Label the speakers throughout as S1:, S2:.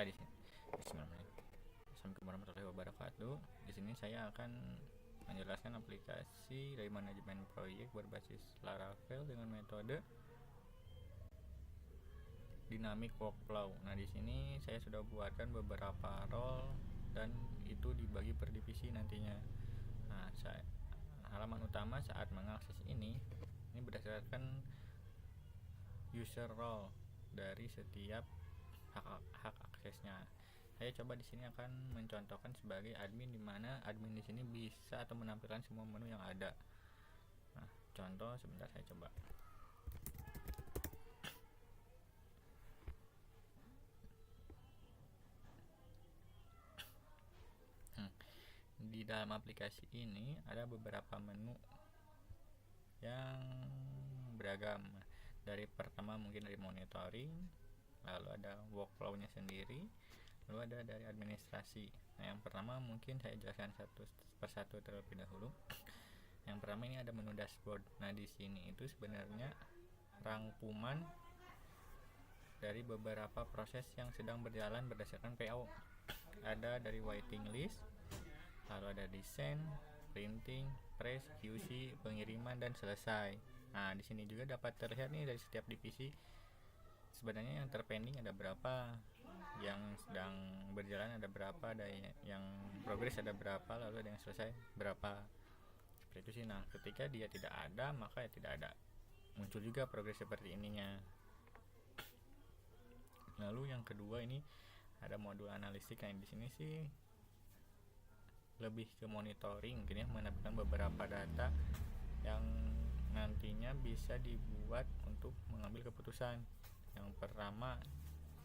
S1: di sini. Assalamualaikum warahmatullahi wabarakatuh. Di sini saya akan menjelaskan aplikasi dari manajemen proyek berbasis Laravel dengan metode dynamic workflow. Nah, di sini saya sudah buatkan beberapa role dan itu dibagi per divisi nantinya. Nah, halaman utama saat mengakses ini berdasarkan user role dari setiap hak aksesnya. Saya coba di sini akan mencontohkan sebagai admin, di mana admin di sini bisa atau menampilkan semua menu yang ada. Nah, contoh sebentar saya coba. Di dalam aplikasi ini ada beberapa menu yang beragam. Dari pertama mungkin dari monitoring, lalu ada workflow-nya sendiri, lalu ada dari administrasi. Nah, yang pertama mungkin saya jelaskan satu persatu terlebih dahulu. Yang pertama ini ada menu dashboard. Nah, di sini itu sebenarnya rangkuman dari beberapa proses yang sedang berjalan berdasarkan PO. Ada dari waiting list, lalu ada desain, printing, press, QC, pengiriman, dan selesai. Nah, di sini juga dapat terlihat nih dari setiap divisi sebenarnya yang terpending ada berapa, yang sedang berjalan ada berapa, ada yang progress ada berapa, lalu ada yang selesai berapa, seperti itu sih. Nah, ketika dia tidak ada, maka ya tidak ada, muncul juga progress seperti ininya. Lalu yang kedua ini ada modul analistik. Nah, di sini sih lebih ke monitoring, mungkin ya, menampilkan beberapa data yang nantinya bisa dibuat untuk mengambil keputusan. Yang pertama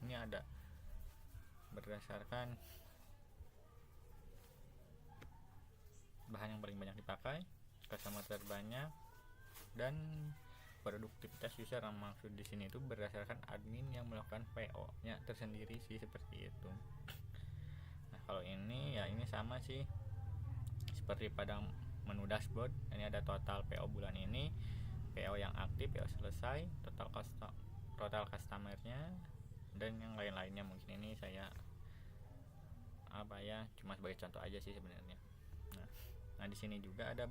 S1: ini ada berdasarkan bahan yang paling banyak dipakai, customer terbanyak, dan produktivitas user. Yang maksud di sini itu berdasarkan admin yang melakukan PO-nya tersendiri sih, seperti itu. Nah, kalau ini ya ini sama sih seperti pada menu dashboard. Ini ada total PO bulan ini, PO yang aktif, PO selesai, total customer-nya, dan yang lain-lainnya. Mungkin ini saya cuma sebagai contoh aja sih sebenarnya. Nah, di sini juga ada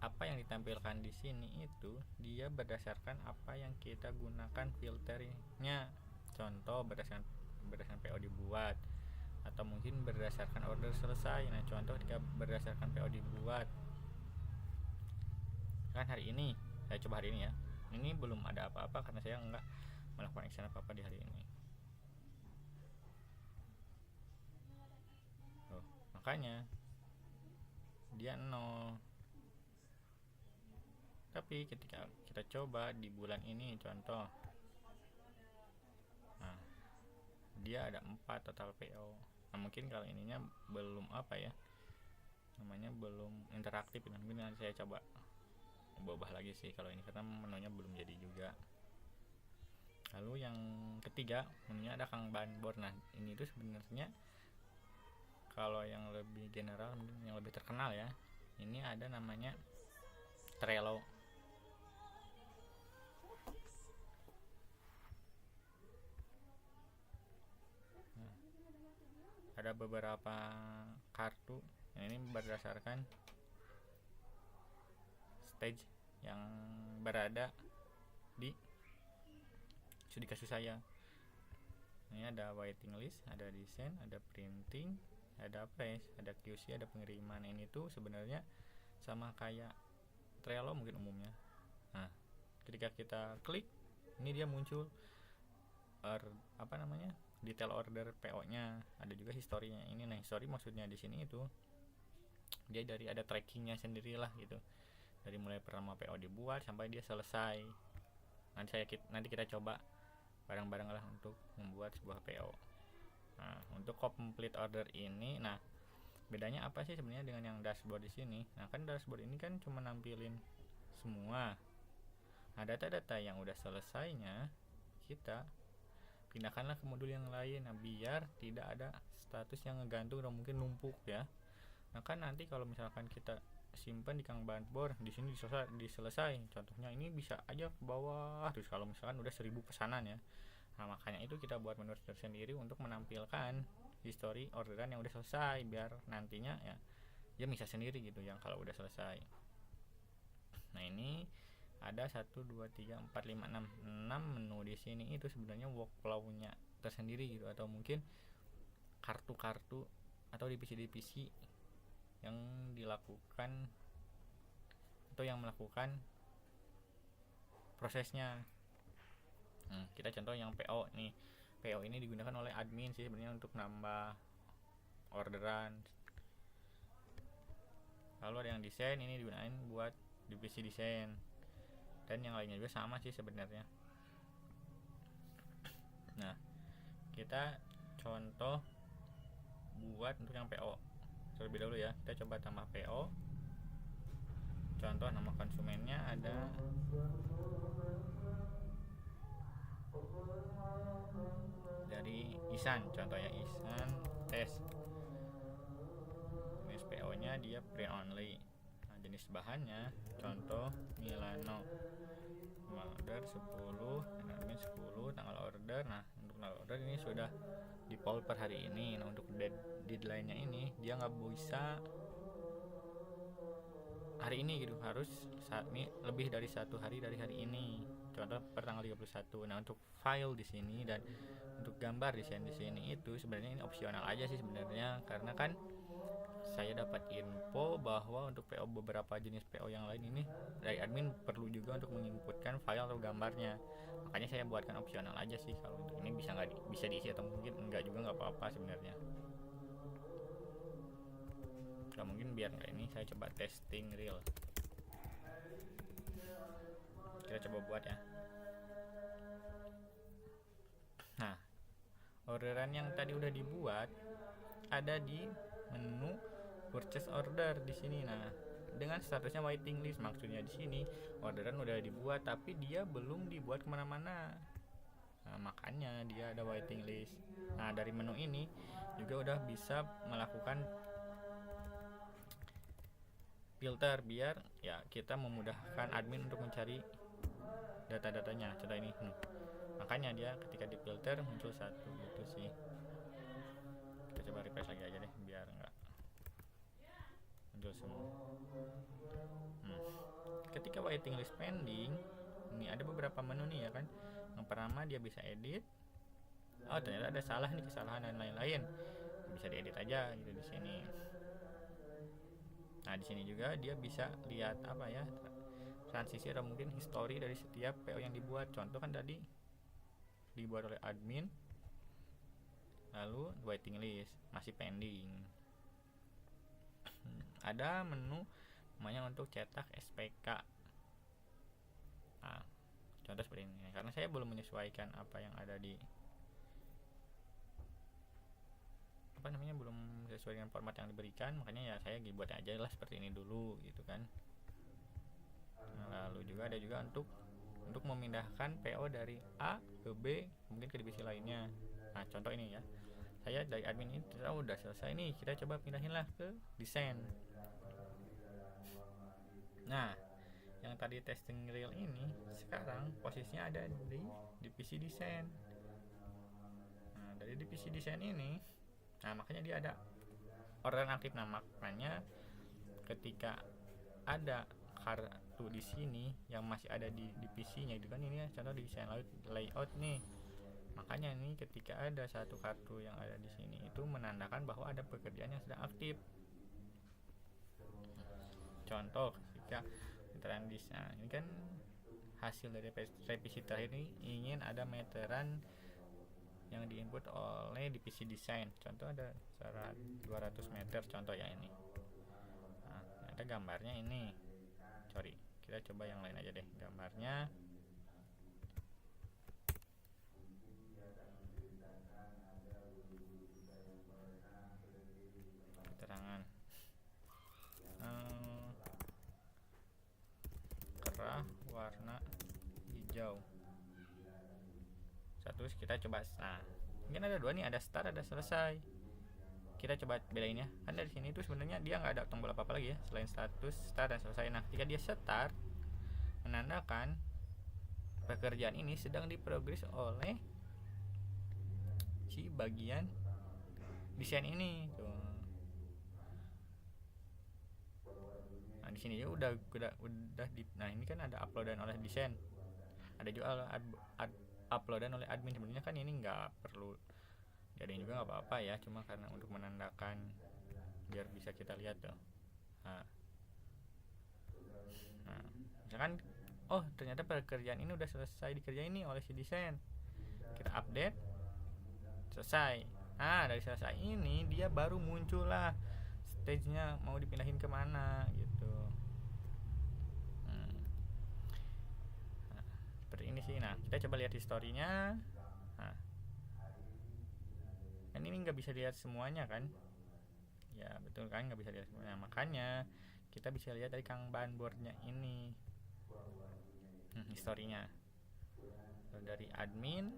S1: apa yang ditampilkan di sini itu dia berdasarkan apa yang kita gunakan filternya. Contoh berdasarkan PO dibuat, atau mungkin berdasarkan order selesai. Nah, contoh ketika berdasarkan PO dibuat, kan hari ini saya coba hari ini ya, ini belum ada apa-apa karena saya nggak melakukan action apa-apa di hari ini. Makanya dia 0. Tapi ketika kita coba di bulan ini contoh, nah dia ada 4 total PO. Nah, mungkin kalau ininya belum belum interaktif. Mungkin nanti saya coba ubah lagi sih kalau ini, karena menunya belum jadi juga. Lalu yang ketiga menunya ada Kanban board. Nah, ini tuh sebenarnya kalau yang lebih general, yang lebih terkenal ya, ini ada namanya Trello. Nah, ada beberapa kartu. Nah, ini berdasarkan stage yang berada di studi kasus saya. Ini ada waiting list, ada desain, ada printing, ada press, ada QC, ada pengiriman. Ini tuh sebenarnya sama kayak Trello mungkin umumnya. Nah, ketika kita klik, ini dia muncul detail order PO-nya, ada juga historinya. Ini nah, history maksudnya di sini itu dia dari ada trackingnya sendirilah gitu, dari mulai pertama PO dibuat sampai dia selesai. Nanti kita coba bareng-bareng lah untuk membuat sebuah PO. Nah, untuk complete order ini, nah bedanya apa sih sebenarnya dengan yang dashboard di sini? Nah, kan dashboard ini kan cuma nampilin semua. Nah, data-data yang udah selesainya kita pindahkanlah ke modul yang lain. Nah, biar tidak ada status yang ngegantung dan mungkin numpuk ya. Nah, kan nanti kalau misalkan kita simpan di Kanban board, di sini diselesai. Contohnya ini bisa aja ke bawah. Terus kalau misalkan udah 1000 pesanan ya, Nah, makanya itu kita buat menu tersendiri untuk menampilkan history orderan yang udah selesai, biar nantinya ya dia bisa sendiri gitu yang kalau udah selesai. Nah, ini ada 1 2 3 4 5 6 menu di sini. Itu sebenarnya workflow-nya tersendiri gitu, atau mungkin kartu-kartu atau divisi-divisi yang dilakukan atau yang melakukan prosesnya. Kita contoh yang PO nih. PO ini digunakan oleh admin sih sebenarnya untuk nambah orderan. Lalu ada yang desain, ini digunakan buat divisi desain, dan yang lainnya juga sama sih sebenarnya. Nah, kita contoh buat untuk yang PO terlebih dahulu ya. Kita coba tambah PO. Contoh nama konsumennya ada dari Isan, contohnya Isan tes. Jenis PO nya dia print only. Nah, jenis bahannya contoh Milano. Order 10, admin 10, tanggal order. Nah, untuk tanggal order ini sudah di poll per hari ini. Nah, untuk deadline-nya ini dia nggak bisa hari ini gitu, harus saat ini lebih dari 1 hari dari hari ini. Contoh per tanggal 31. Nah, untuk file di sini dan untuk gambar desain di sini itu sebenarnya ini opsional aja sih sebenarnya, karena kan saya dapat info bahwa untuk PO beberapa jenis PO yang lain ini dari admin perlu juga untuk menginputkan file atau gambarnya. Makanya saya buatkan opsional aja sih. Kalau untuk ini bisa diisi atau mungkin enggak juga nggak apa-apa sebenarnya. Kalau mungkin biar enggak ini saya coba testing real. Kita coba buat ya. Nah, orderan yang tadi udah dibuat ada di menu purchase order di sini. Nah, dengan statusnya waiting list, maksudnya di sini orderan udah dibuat tapi dia belum dibuat kemana-mana. Nah, makanya dia ada waiting list. Nah, dari menu ini juga udah bisa melakukan filter biar ya kita memudahkan admin untuk mencari data-datanya. Contoh ini. Makanya dia ketika di filter muncul satu gitu sih. Kita coba refresh lagi aja deh biar enggak muncul semua. Ketika waiting list pending, ini ada beberapa menu nih ya kan. Yang pertama dia bisa edit. Oh, ternyata ada salah nih, kesalahan dan lain-lain. Bisa diedit aja gitu di sini. Nah, di sini juga dia bisa lihat apa ya, transisi atau mungkin history dari setiap PO yang dibuat. Contoh kan tadi dibuat oleh admin, lalu waiting list masih pending. Ada menu namanya untuk cetak SPK. Nah, contoh seperti ini. Karena saya belum menyesuaikan apa yang ada di belum sesuai dengan format yang diberikan, makanya ya saya buat aja lah seperti ini dulu gitu kan. Nah, lalu juga ada juga untuk memindahkan PO dari A ke B, mungkin ke divisi lainnya. Nah, contoh ini ya, saya dari admin ini udah selesai nih, kita coba pindahin lah ke desain. Nah, yang tadi testing real ini sekarang posisinya ada di divisi desain. Nah, dari divisi desain ini, nah makanya dia ada orderan aktif. Nah, makanya ketika ada kartu di sini yang masih ada di divisinya itu kan, ini ya contoh desain layout nih. Makanya ini ketika ada satu kartu yang ada di sini itu menandakan bahwa ada pekerjaan yang sedang aktif. Contoh ketika meteran desain, ini kan hasil dari revisi terakhir ini ingin ada meteran yang diinput oleh divisi desain. Contoh ada 200 meter contoh ya ini. Nah, ada gambarnya ini. Sorry, kita coba yang lain aja deh gambarnya. Keterangan kerah warna hijau. Satu kita coba. Nah, mungkin ada dua nih, ada start, ada selesai. Kita coba bedain ya. Kan dari sini tuh sebenarnya dia nggak ada tombol apa-apa lagi ya selain status, start, dan selesai. Nah, ketika dia start menandakan pekerjaan ini sedang diprogres oleh kunci bagian desain ini tuh. Nah di sini juga udah nah ini kan ada uploadan oleh desain, ada juga uploadan oleh admin. Sebenarnya kan ini nggak perlu jadiin juga nggak apa-apa ya, cuma karena untuk menandakan biar bisa kita lihat tuh. Nah misalkan oh ternyata pekerjaan ini udah selesai dikerjain nih oleh si desain, kita update selesai. Nah dari selesai ini dia baru muncul lah stage-nya mau dipindahin kemana gitu. Nah, seperti ini sih. Nah kita coba lihat historinya. Nah kan ini nggak bisa lihat semuanya kan, ya betul kan, nggak bisa lihat semuanya, makanya kita bisa lihat dari Kanban boardnya ini. Historinya dari admin,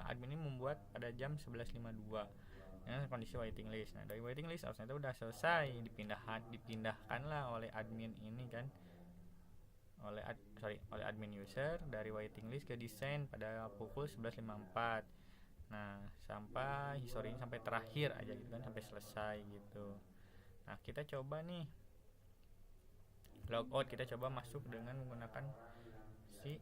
S1: admin ini membuat pada jam 11.52 dengan kondisi waiting list. Nah dari waiting list harusnya itu udah selesai, dipindahkan lah oleh admin ini kan, oleh admin user dari waiting list ke desain pada pukul 11.54. Nah sampai historinya sampai terakhir aja gitu kan, sampai selesai gitu. Nah kita coba nih logout, kita coba masuk dengan menggunakan si